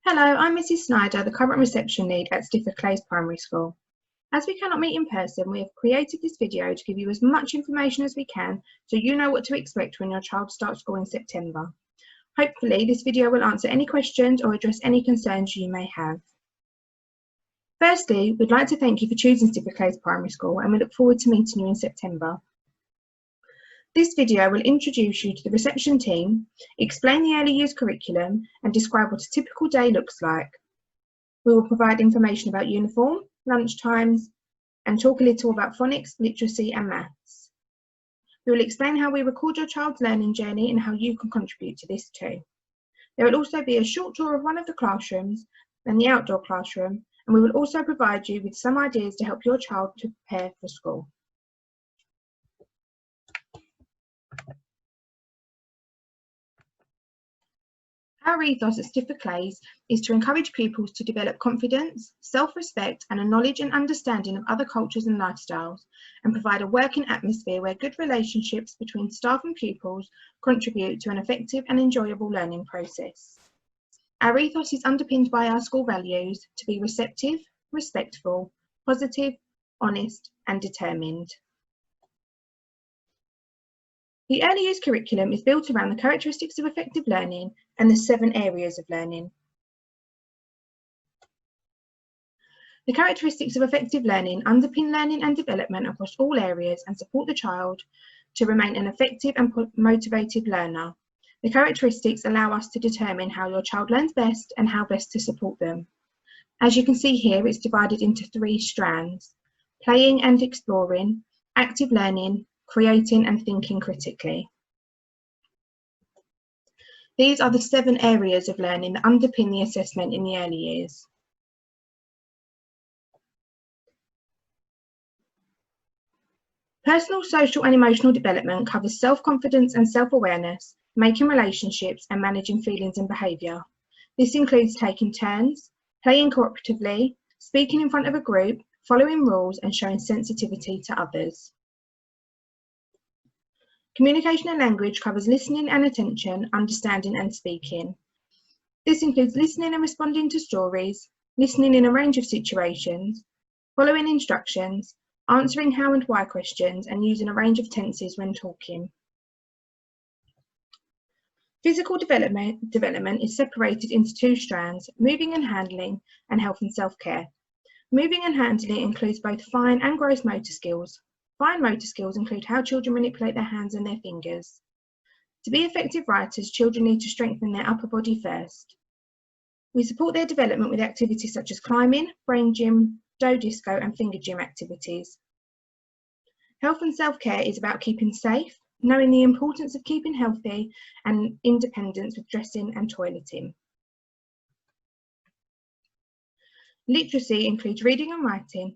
Hello, I'm Mrs. Snyder, the current reception lead at Stiffer Clays Primary School. As we cannot meet in person, we have created this video to give you as much information as we can so you know what to expect when your child starts school in September. Hopefully, this video will answer any questions or address any concerns you may have. Firstly, we'd like to thank you for choosing Stiffer Clays Primary School and we look forward to meeting you in September. This video will introduce you to the reception team, explain the early years curriculum and describe what a typical day looks like. We will provide information about uniform, lunch times and talk a little about phonics, literacy and maths. We will explain how we record your child's learning journey and how you can contribute to this too. There will also be a short tour of one of the classrooms and the outdoor classroom, and we will also provide you with some ideas to help your child to prepare for school. Our ethos at Stiffer Clays is to encourage pupils to develop confidence, self-respect and a knowledge and understanding of other cultures and lifestyles, and provide a working atmosphere where good relationships between staff and pupils contribute to an effective and enjoyable learning process. Our ethos is underpinned by our school values to be receptive, respectful, positive, honest and determined. The early years curriculum is built around the characteristics of effective learning and the 7 areas of learning. The characteristics of effective learning underpin learning and development across all areas and support the child to remain an effective and motivated learner. The characteristics allow us to determine how your child learns best and how best to support them. As you can see here, it's divided into 3 strands: playing and exploring, active learning, creating and thinking critically. These are the 7 areas of learning that underpin the assessment in the early years. Personal, social and emotional development covers self-confidence and self-awareness, making relationships and managing feelings and behaviour. This includes taking turns, playing cooperatively, speaking in front of a group, following rules and showing sensitivity to others. Communication and language covers listening and attention, understanding and speaking. This includes listening and responding to stories, listening in a range of situations, following instructions, answering how and why questions, and using a range of tenses when talking. Physical development is separated into 2 strands: moving and handling, and health and self-care. Moving and handling includes both fine and gross motor skills. Fine motor skills include how children manipulate their hands and their fingers. To be effective writers, children need to strengthen their upper body first. We support their development with activities such as climbing, brain gym, dough disco and finger gym activities. Health and self-care is about keeping safe, knowing the importance of keeping healthy and independence with dressing and toileting. Literacy includes reading and writing.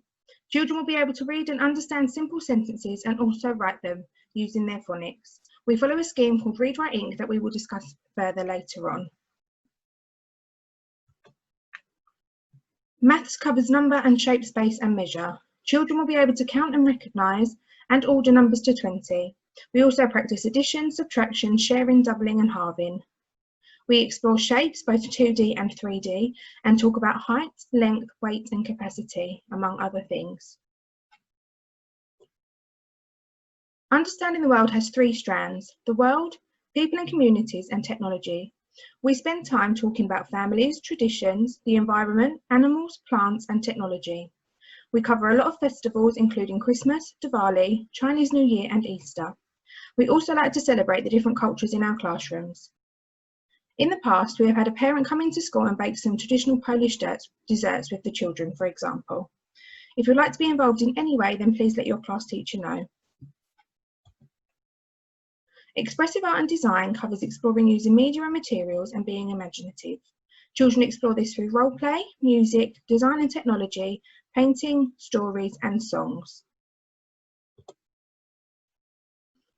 Children will be able to read and understand simple sentences and also write them using their phonics. We follow a scheme called Read, Write, Ink that we will discuss further later on. Maths covers number and shape, space and measure. Children will be able to count and recognise and order numbers to 20. We also practice addition, subtraction, sharing, doubling and halving. We explore shapes, both 2D and 3D, and talk about height, length, weight and capacity, among other things. Understanding the world has 3 strands: the world, people and communities, and technology. We spend time talking about families, traditions, the environment, animals, plants, and technology. We cover a lot of festivals, including Christmas, Diwali, Chinese New Year, and Easter. We also like to celebrate the different cultures in our classrooms. In the past, we have had a parent come into school and bake some traditional Polish desserts with the children, for example. If you'd like to be involved in any way, then please let your class teacher know. Expressive art and design covers exploring using media and materials and being imaginative. Children explore this through role play, music, design and technology, painting, stories and songs.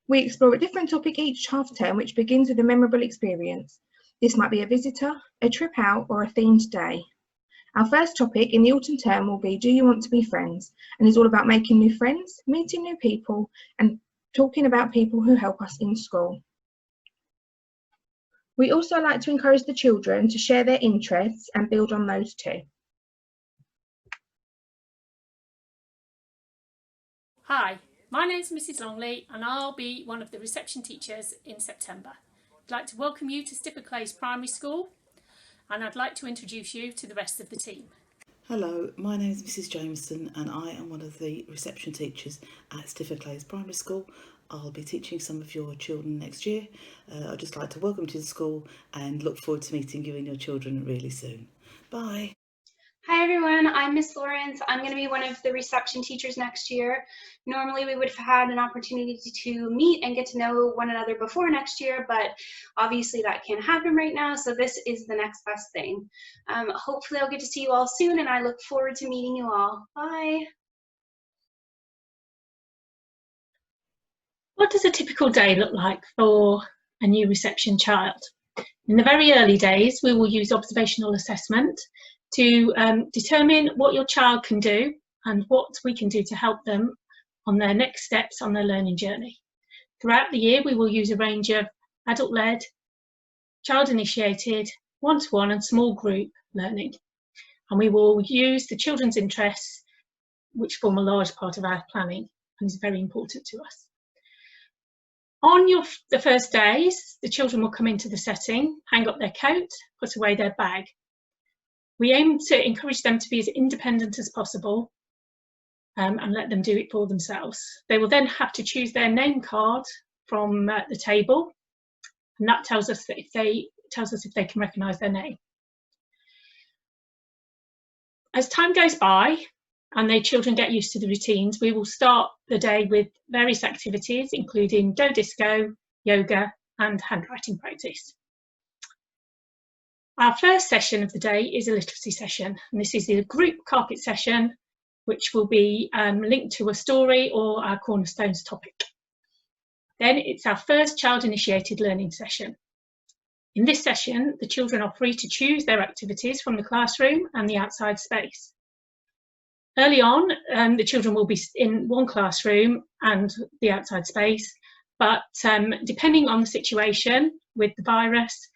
We explore a different topic each half term, which begins with a memorable experience. This might be a visitor, a trip out or a themed day. Our first topic in the autumn term will be Do You Want to Be Friends? And is all about making new friends, meeting new people and talking about people who help us in school. We also like to encourage the children to share their interests and build on those too. Hi, my name is Mrs Longley and I'll be one of the reception teachers in September. I'd like to welcome you to Stifford Primary School and I'd like to introduce you to the rest of the team. Hello, my name is Mrs Jameson and I am one of the reception teachers at Stifford Primary School. I'll be teaching some of your children next year. I'd just like to welcome you to the school and look forward to meeting you and your children really soon. Bye. Hi everyone, I'm Miss Lawrence. I'm going to be one of the reception teachers next year. Normally we would have had an opportunity to meet and get to know one another before next year, but obviously that can't happen right now, so this is the next best thing. Hopefully I'll get to see you all soon and I look forward to meeting you all. Bye. What does a typical day look like for a new reception child? In the very early days, we will use observational assessment to determine what your child can do and what we can do to help them on their next steps on their learning journey. Throughout the year, we will use a range of adult-led, child-initiated, one-to-one and small group learning. And we will use the children's interests, which form a large part of our planning and is very important to us. On the first days, the children will come into the setting, hang up their coat, put away their bag. We aim to encourage them to be as independent as possible and let them do it for themselves. They will then have to choose their name card from the table, and that tells us if they can recognise their name. As time goes by and the children get used to the routines, we will start the day with various activities, including dough disco, yoga, and handwriting practice. Our first session of the day is a literacy session, and this is a group carpet session, which will be linked to a story or our cornerstones topic. Then it's our first child-initiated learning session. In this session, the children are free to choose their activities from the classroom and the outside space. Early on, the children will be in one classroom and the outside space, but depending on the situation with the virus,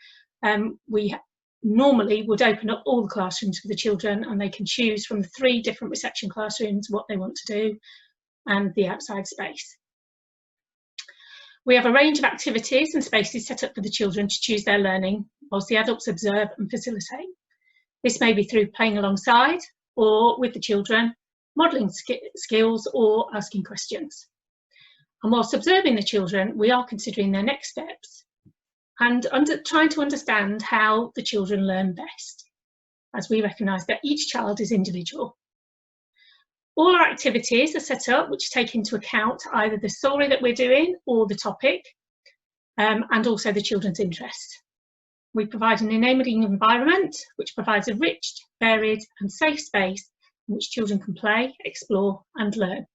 we normally would open up all the classrooms for the children and they can choose from the 3 different reception classrooms what they want to do and the outside space. We have a range of activities and spaces set up for the children to choose their learning whilst the adults observe and facilitate. This may be through playing alongside or with the children, modelling skills or asking questions. And whilst observing the children, we are considering their next steps and trying to understand how the children learn best, as we recognise that each child is individual. All our activities are set up which take into account either the story that we're doing or the topic, and also the children's interest. We provide an enabling environment which provides a rich, varied and safe space in which children can play, explore and learn,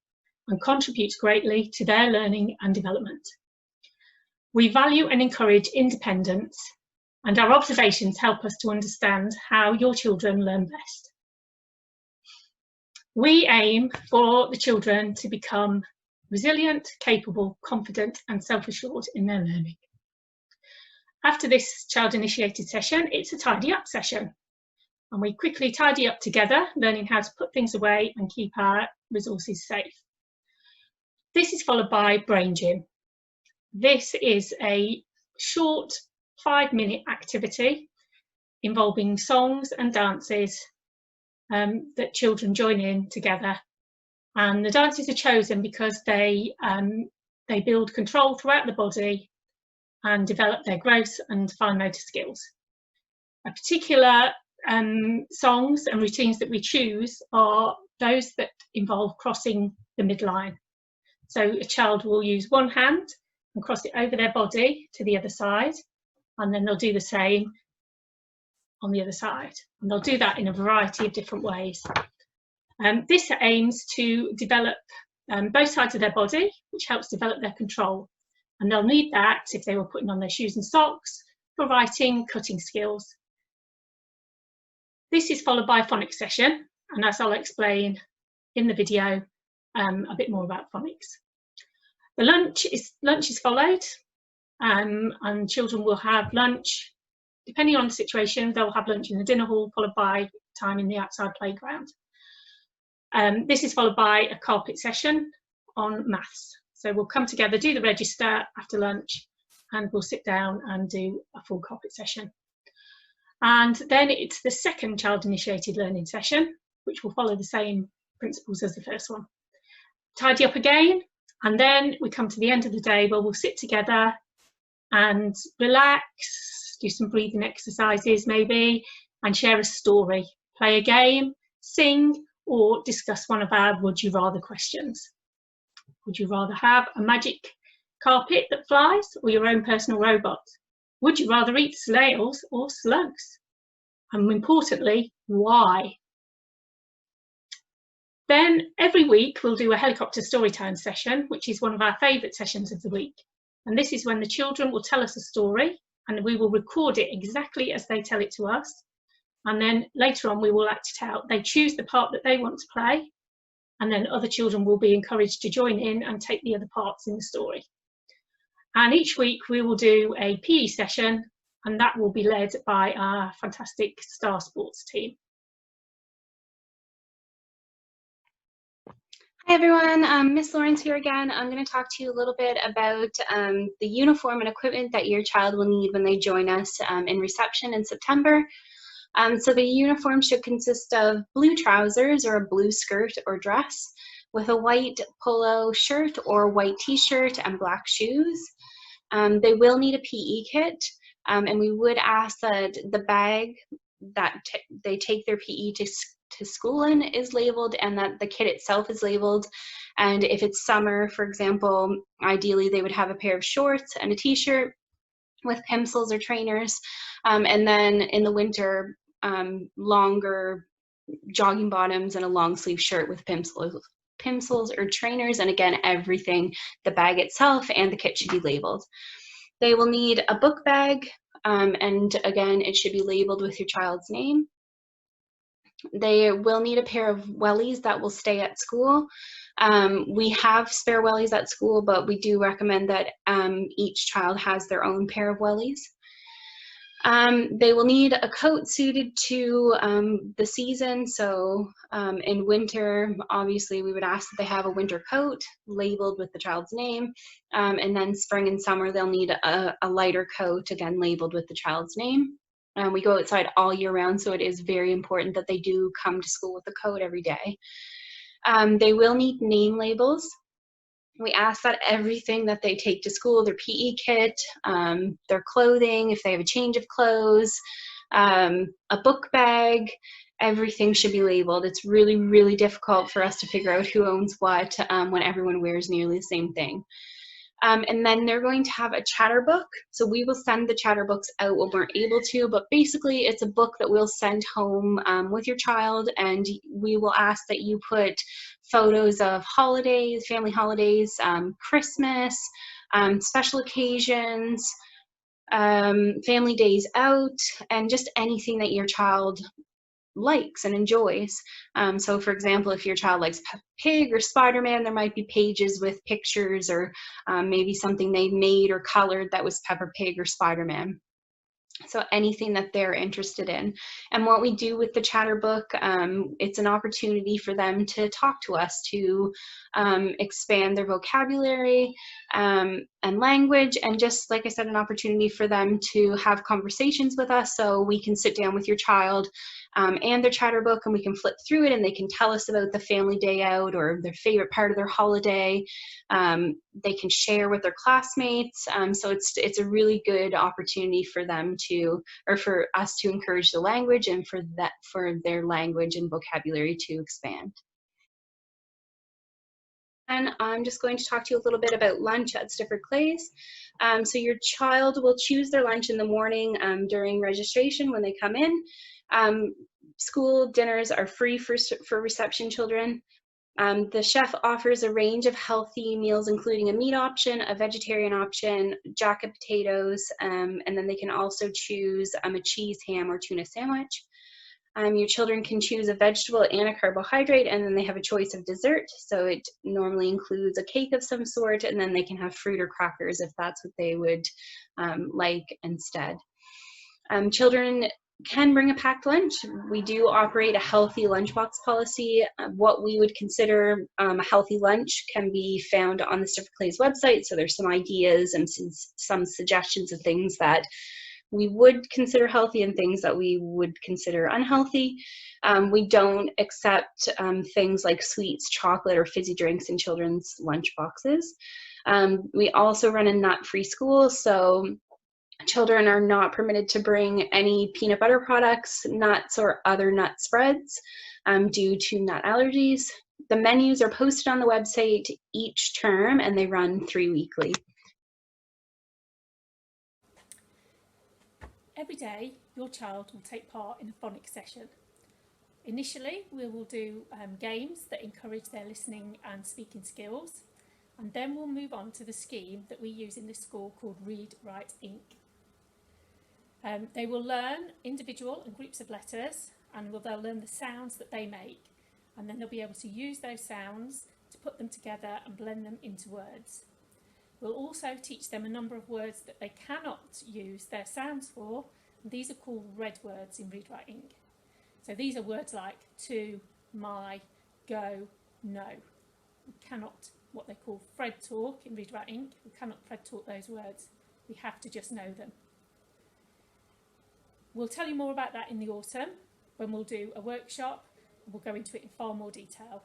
and contributes greatly to their learning and development. We value and encourage independence, and our observations help us to understand how your children learn best. We aim for the children to become resilient, capable, confident and self-assured in their learning. After this child-initiated session, it's a tidy up session, and we quickly tidy up together, learning how to put things away and keep our resources safe. This is followed by brain gym. This is a short 5-minute activity involving songs and dances that children join in together. And the dances are chosen because they build control throughout the body and develop their gross and fine motor skills. A particular songs and routines that we choose are those that involve crossing the midline. So a child will use one hand and cross it over their body to the other side, and then they'll do the same on the other side. And they'll do that in a variety of different ways. This aims to develop both sides of their body, which helps develop their control. And they'll need that if they were putting on their shoes and socks, for writing, cutting skills. This is followed by a phonics session, and as I'll explain in the video, a bit more about phonics. The lunch is followed, and children will have lunch depending on the situation, they'll have lunch in the dinner hall, followed by time in the outside playground. This is followed by a carpet session on maths. So we'll come together, do the register after lunch, and we'll sit down and do a full carpet session. And then it's the second child-initiated learning session, which will follow the same principles as the first one. Tidy up again, and then we come to the end of the day where we'll sit together and relax, do some breathing exercises maybe, and share a story, play a game, sing, or discuss one of our would you rather questions. Would you rather have a magic carpet that flies or your own personal robot? Would you rather eat snails or slugs? And importantly, why? Then every week we'll do a helicopter storytime session, which is one of our favourite sessions of the week. And this is when the children will tell us a story and we will record it exactly as they tell it to us. And then later on we will act it out. They choose the part that they want to play, and then other children will be encouraged to join in and take the other parts in the story. And each week we will do a PE session, and that will be led by our fantastic Star Sports team. Hi everyone, Miss Lawrence here again. I'm going to talk to you a little bit about the uniform and equipment that your child will need when they join us in reception in September. So the uniform should consist of blue trousers or a blue skirt or dress with a white polo shirt or white t-shirt and black shoes. They will need a PE kit, and we would ask that the bag that they take their PE to school in is labeled, and that the kit itself is labeled. And if it's summer, for example, ideally they would have a pair of shorts and a t-shirt with pencils or trainers, and then in the winter, longer jogging bottoms and a long sleeve shirt with pencils or trainers. And again, everything, the bag itself and the kit should be labeled. They will need a book bag, and again, it should be labeled with your child's name. They will need a pair of wellies that will stay at school. We have spare wellies at school, but we do recommend that each child has their own pair of wellies. They will need a coat suited to the season. So in winter, obviously we would ask that they have a winter coat labeled with the child's name. And then spring and summer, they'll need a lighter coat, again, labeled with the child's name. We go outside all year round, so it is very important that they do come to school with a coat every day. They will need name labels. We ask that everything that they take to school, their PE kit, their clothing, if they have a change of clothes, a book bag, everything should be labeled. It's really, really difficult for us to figure out who owns what when everyone wears nearly the same thing. And then they're going to have a chatter book. So we will send the chatter books out when we're able to, but basically it's a book that we'll send home with your child, and we will ask that you put photos of holidays, family holidays, Christmas, special occasions, family days out, and just anything that your child likes and enjoys. So for example, if your child likes Peppa Pig or Spider-Man, there might be pages with pictures or maybe something they made or colored that was Peppa Pig or Spider-Man. So anything that they're interested in. And what we do with the chatter book, it's an opportunity for them to talk to us, to expand their vocabulary and language, and just like I said, an opportunity for them to have conversations with us. So we can sit down with your child and their chatter book, and we can flip through it, and they can tell us about the family day out or their favorite part of their holiday. They can share with their classmates. So it's a really good opportunity for them to, or for us to encourage the language, and for their language and vocabulary to expand. And I'm just going to talk to you a little bit about lunch at Stifford Clays. So your child will choose their lunch in the morning during registration when they come in. School dinners are free for reception children. The chef offers a range of healthy meals, including a meat option, a vegetarian option, jacket potatoes, and then they can also choose a cheese, ham, or tuna sandwich. Your children can choose a vegetable and a carbohydrate, and then they have a choice of dessert. So it normally includes a cake of some sort, and then they can have fruit or crackers if that's what they would like instead. Children can bring a packed lunch. We do operate a healthy lunchbox policy. What we would consider a healthy lunch can be found on the Stiffer Clays website. So there's some ideas and some suggestions of things that we would consider healthy and things that we would consider unhealthy. We don't accept things like sweets, chocolate, or fizzy drinks in children's lunch boxes. We also run a nut-free school, so children are not permitted to bring any peanut butter products, nuts, or other nut spreads due to nut allergies. The menus are posted on the website each term, and they run 3 weekly. Every day, your child will take part in a phonics session. Initially, we will do games that encourage their listening and speaking skills, and then we'll move on to the scheme that we use in this school called Read, Write, Ink. They will learn individual and groups of letters, and they'll learn the sounds that they make, and then they'll be able to use those sounds to put them together and blend them into words. We'll also teach them a number of words that they cannot use their sounds for, and these are called red words in Read, Write, Ink. So these are words like to, my, go, no. We cannot, what they call Fred talk in Read, Write, Ink, we cannot Fred talk those words. We have to just know them. We'll tell you more about that in the autumn when we'll do a workshop. We'll go into it in far more detail.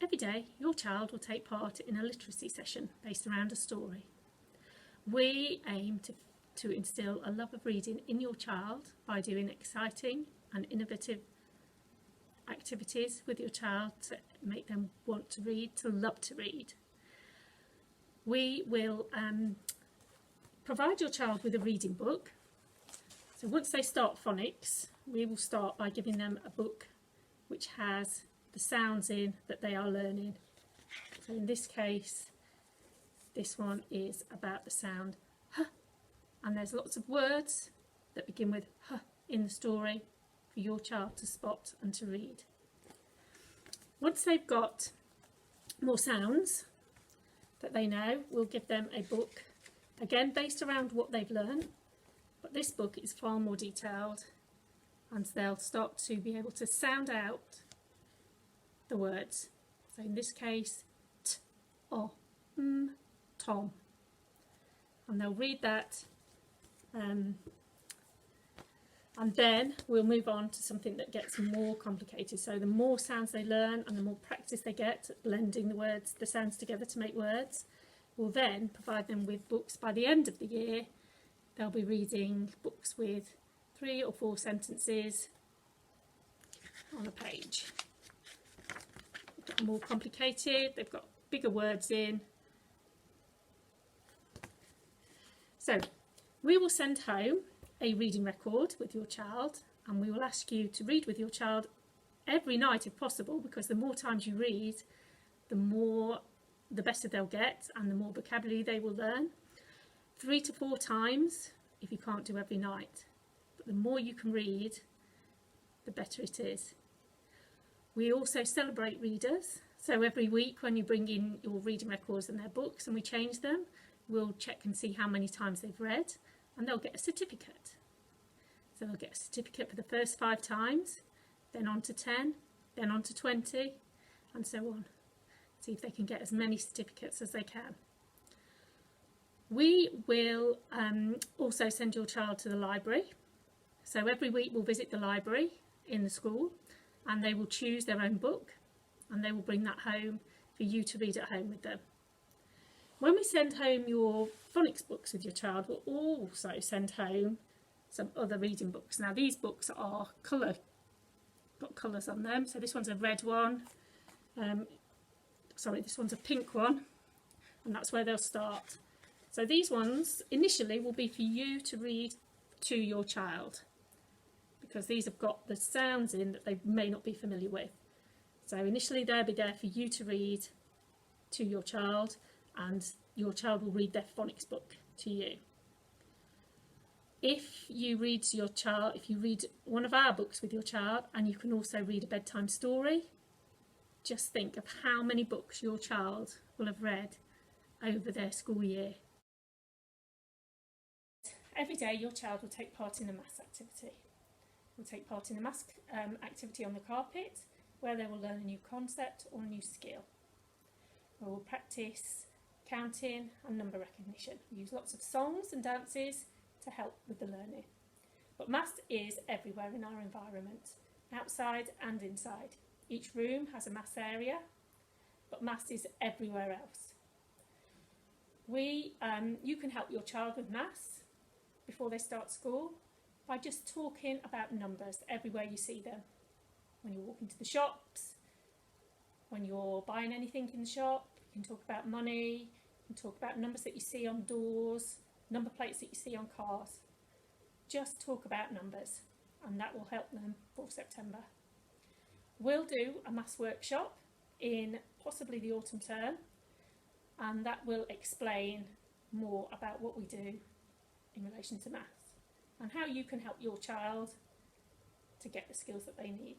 Every day, your child will take part in a literacy session based around a story. We aim to instil a love of reading in your child by doing exciting and innovative activities with your child to make them want to read, to love to read. We will provide your child with a reading book. So once they start phonics, we will start by giving them a book which has the sounds in that they are learning. So in this case, this one is about the sound huh, and there's lots of words that begin with huh in the story for your child to spot and to read. Once they've got more sounds that they know, we'll give them a book, again based around what they've learned, but this book is far more detailed, and they'll start to be able to sound out the words. So in this case, t, o, tom, and they'll read that, and then we'll move on to something that gets more complicated. So the more sounds they learn and the more practice they get at blending the words, the sounds together to make words, we'll then provide them with books. By the end of the year, they'll be reading books with 3 or 4 sentences on a page. More complicated, they've got bigger words in. So we will send home a reading record with your child, and we will ask you to read with your child every night if possible, because the more times you read, the better they'll get and the more vocabulary they will learn. 3 to 4 times if you can't do every night, but the more you can read, the better it is. We also celebrate readers, so every week when you bring in your reading records and their books and we change them, we'll check and see how many times they've read, and they'll get a certificate. So they'll get a certificate for the first 5 times, then on to 10, then on to 20, and so on. See if they can get as many certificates as they can. We will also send your child to the library. So every week we'll visit the library in the school, and they will choose their own book, and they will bring that home for you to read at home with them. When we send home your phonics books with your child, we'll also send home some other reading books. Now these books are got colours on them. So this one's a red one, this one's a pink one, and that's where they'll start. So these ones initially will be for you to read to your child, because these have got the sounds in that they may not be familiar with. So initially they'll be there for you to read to your child, and your child will read their phonics book to you. If you read one of our books with your child, and you can also read a bedtime story, just think of how many books your child will have read over their school year. every day your child will take part in a maths activity. Will take part in a maths activity on the carpet, where they will learn a new concept or a new skill. We will practice counting and number recognition. We use lots of songs and dances to help with the learning. But maths is everywhere in our environment, outside and inside. Each room has a maths area, but maths is everywhere else. You can help your child with maths before they start school by just talking about numbers everywhere you see them. When you walk into the shops, when you're buying anything in the shop, you can talk about money, you can talk about numbers that you see on doors, number plates that you see on cars. Just talk about numbers, and that will help them for September. We'll do a maths workshop in possibly the autumn term, and that will explain more about what we do in relation to maths and how you can help your child to get the skills that they need.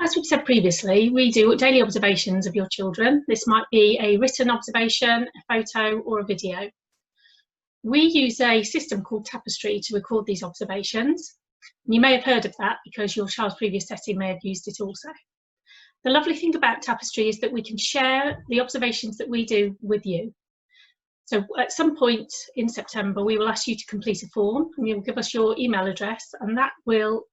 As we've said previously, we do daily observations of your children. This might be a written observation, a photo or a video. We use a system called Tapestry to record these observations. You may have heard of that because your child's previous setting may have used it also. The lovely thing about Tapestry is that we can share the observations that we do with you. So at some point in September, we will ask you to complete a form, and you'll give us your email address, and that we'll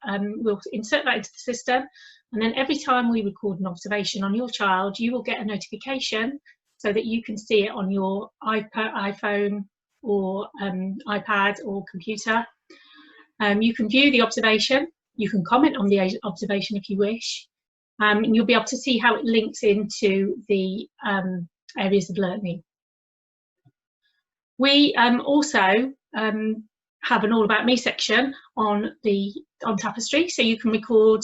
insert that into the system. And then every time we record an observation on your child, you will get a notification so that you can see it on your iPhone or iPad or computer. You can view the observation, you can comment on the observation if you wish, and you'll be able to see how it links into the areas of learning. We also have an All About Me section on Tapestry, so you can record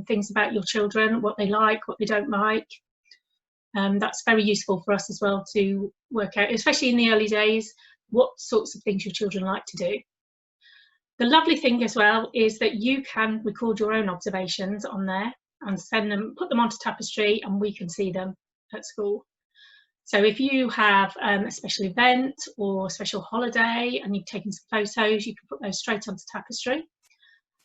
things about your children, what they like, what they don't like. That's very useful for us as well to work out, especially in the early days, what sorts of things your children like to do. The lovely thing as well is that you can record your own observations on there and put them onto Tapestry, and we can see them at school. So if you have a special event or a special holiday and you've taken some photos, you can put those straight onto Tapestry.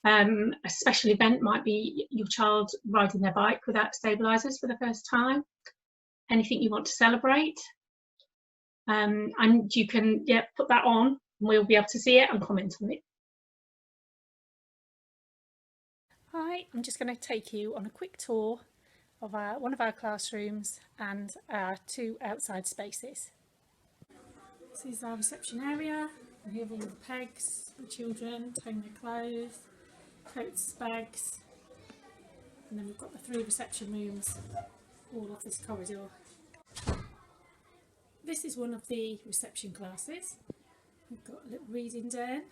A special event might be your child riding their bike without stabilisers for the first time. Anything you want to celebrate. And you can put that on, and we'll be able to see it and comment on it. Hi, I'm just going to take you on a quick tour of one of our classrooms and our two outside spaces. This is our reception area. We have all the pegs, the children towing their clothes, coats, bags, and then we've got the 3 reception rooms all off this corridor. This is one of the reception classes. We've got a little reading den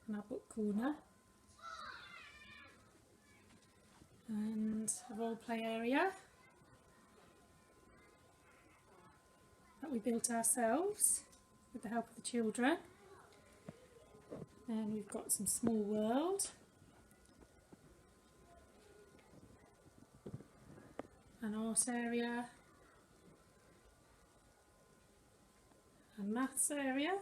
and our book corner, and a role play area that we built ourselves with the help of the children. And we've got some small world, an art area, a maths area,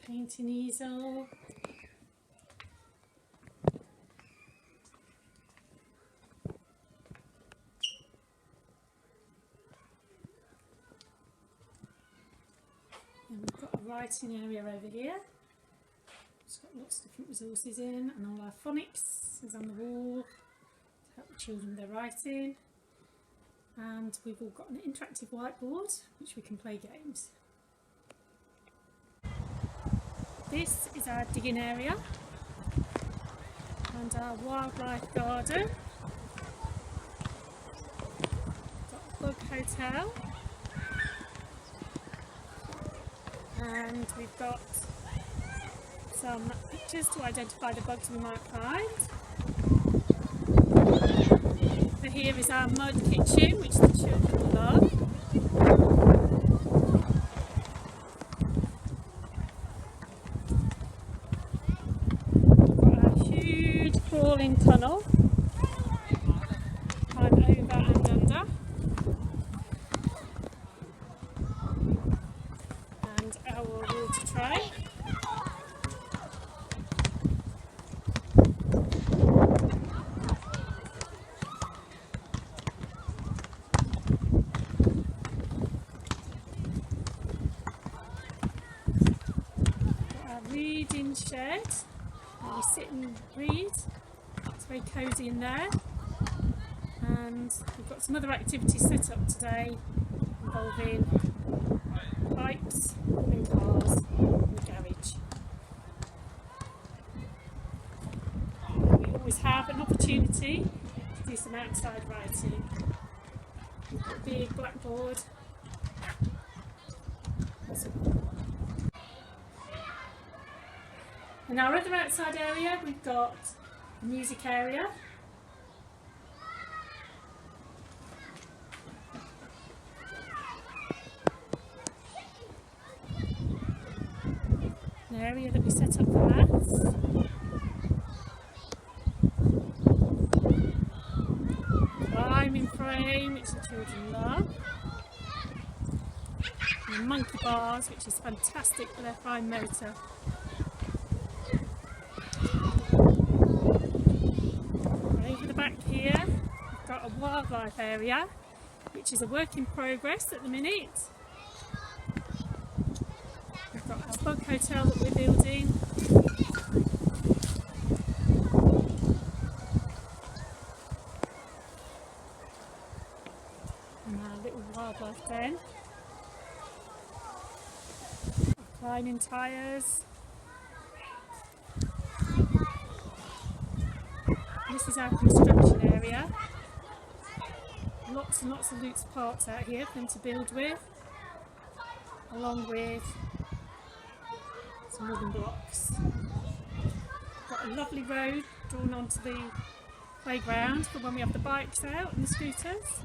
painting easel, and we've got a writing area over here. It's got lots of different resources in, and all our phonics is on the wall to help the children with their writing. And we've all got an interactive whiteboard which we can play games. This is our digging area and our wildlife garden. Got a bug hotel, and we've got some pictures to identify the bugs we might find. So here is our mud kitchen, which the children love. Crawling tunnel, climb over and under. you sit and read. It's very cosy in there. And we've got some other activities set up today involving bikes and cars in the garage. We always have an opportunity to do some outside writing. We've got a big blackboard. In our other outside area, we've got a music area. An area that we set up for maths. Climbing frame, which the children love. And monkey bars, which is fantastic for their fine motor. Over the back here, we've got a wildlife area, which is a work in progress at the minute. We've got our bug hotel that we're building. And our little wildlife den. Our climbing tyres. This is our construction area. Lots and lots of loose parts out here for them to build with, along with some wooden blocks. Got a lovely road drawn onto the playground for when we have the bikes out and the scooters.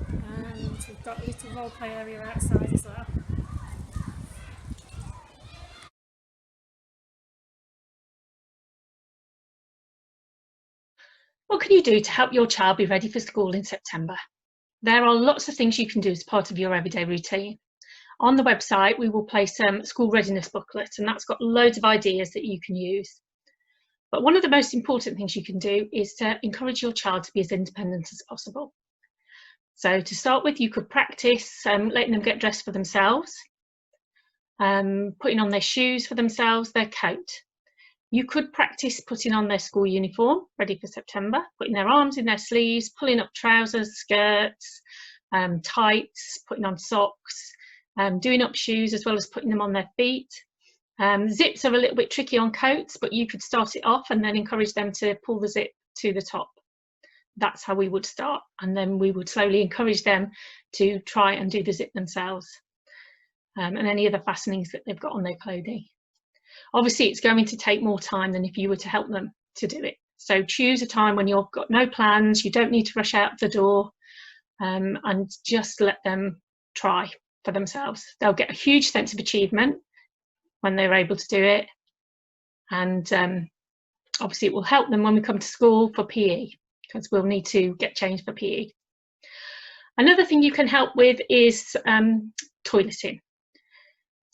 And we've got a little role play area outside as well. What can you do to help your child be ready for school in September? There are lots of things you can do as part of your everyday routine. On the website, we will place a school readiness booklet, and that's got loads of ideas that you can use. But one of the most important things you can do is to encourage your child to be as independent as possible. So to start with, you could practice letting them get dressed for themselves, putting on their shoes for themselves, their coat. You could practice putting on their school uniform, ready for September, putting their arms in their sleeves, pulling up trousers, skirts, tights, putting on socks, doing up shoes as well as putting them on their feet. Zips are a little bit tricky on coats, but you could start it off and then encourage them to pull the zip to the top. That's how we would start, and then we would slowly encourage them to try and do the zip themselves, and any other fastenings that they've got on their clothing. Obviously, it's going to take more time than if you were to help them to do it. So choose a time when you've got no plans, you don't need to rush out the door, and just let them try for themselves. They'll get a huge sense of achievement when they're able to do it. And obviously it will help them when we come to school for PE, because we'll need to get changed for PE. Another thing you can help with is toileting.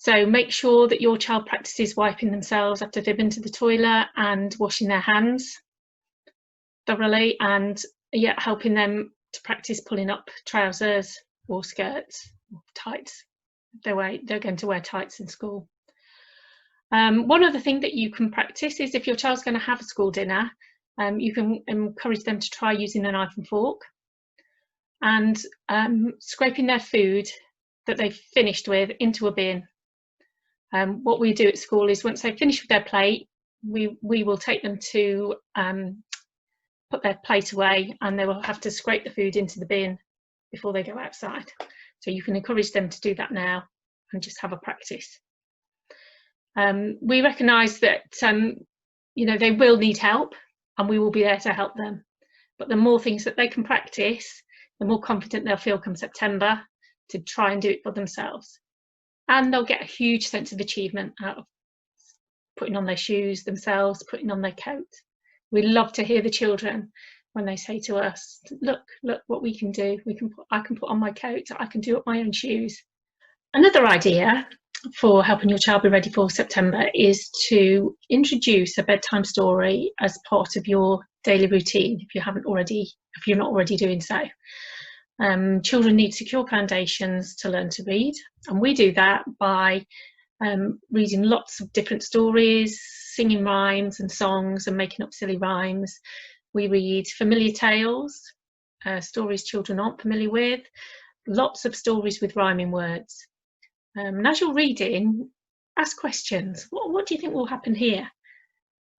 So make sure that your child practices wiping themselves after they've been to the toilet and washing their hands thoroughly, and helping them to practice pulling up trousers or skirts or tights. They're going to wear tights in school. One other thing that you can practice is if your child's going to have a school dinner, you can encourage them to try using a knife and fork and scraping their food that they've finished with into a bin. What we do at school is once they finish with their plate, we will take them to put their plate away, and they will have to scrape the food into the bin before they go outside. So you can encourage them to do that now and just have a practice. We recognise that they will need help, and we will be there to help them. But the more things that they can practice, the more confident they'll feel come September to try and do it for themselves. And they'll get a huge sense of achievement out of putting on their shoes themselves, putting on their coat. We love to hear the children when they say to us, look what we can do. I can put on my coat, I can do up my own shoes. Another idea for helping your child be ready for September is to introduce a bedtime story as part of your daily routine if you're not already doing so. Children need secure foundations to learn to read, and we do that by reading lots of different stories, singing rhymes and songs and making up silly rhymes. We read familiar tales, stories children aren't familiar with, lots of stories with rhyming words. And as you're reading, ask questions. What do you think will happen here?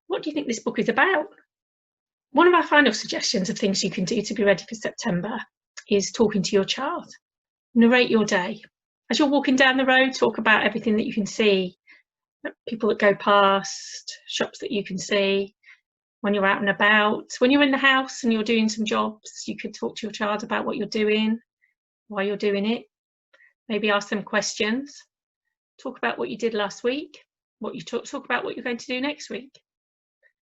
What do you think this book is about? One of our final suggestions of things you can do to be ready for September is talking to your child. Narrate your day. As you're walking down the road, talk about everything that you can see, people that go past, shops that you can see. When you're out and about, when you're in the house and you're doing some jobs, you could talk to your child about what you're doing, why you're doing it. Maybe ask them questions. Talk about what you did last week, talk about what you're going to do next week.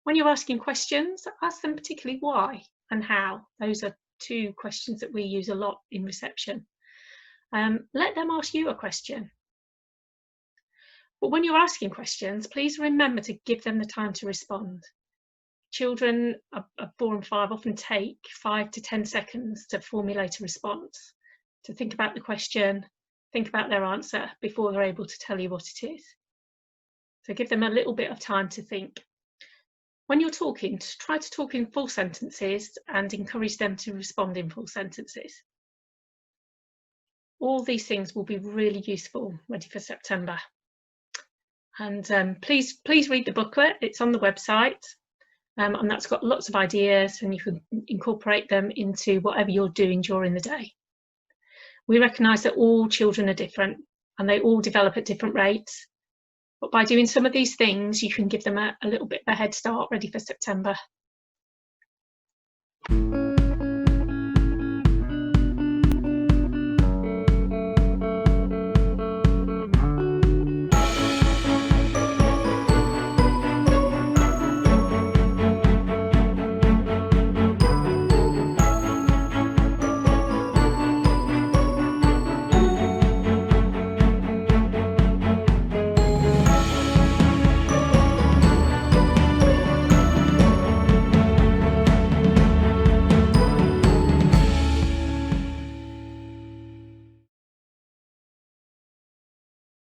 When you're asking questions, ask them particularly why and how. Those are two questions that we use a lot in reception. Let them ask you a question. But when you're asking questions, please remember to give them the time to respond. Children of 4 and 5 often take 5 to 10 seconds to formulate a response, to think about the question, think about their answer before they're able to tell you what it is. So give them a little bit of time to think. When you're talking, try to talk in full sentences and encourage them to respond in full sentences. All these things will be really useful ready for September. And please read the booklet. It's on the website, and that's got lots of ideas, and you can incorporate them into whatever you're doing during the day. We recognise that all children are different and they all develop at different rates. But by doing some of these things, you can give them a little bit of a head start ready for September.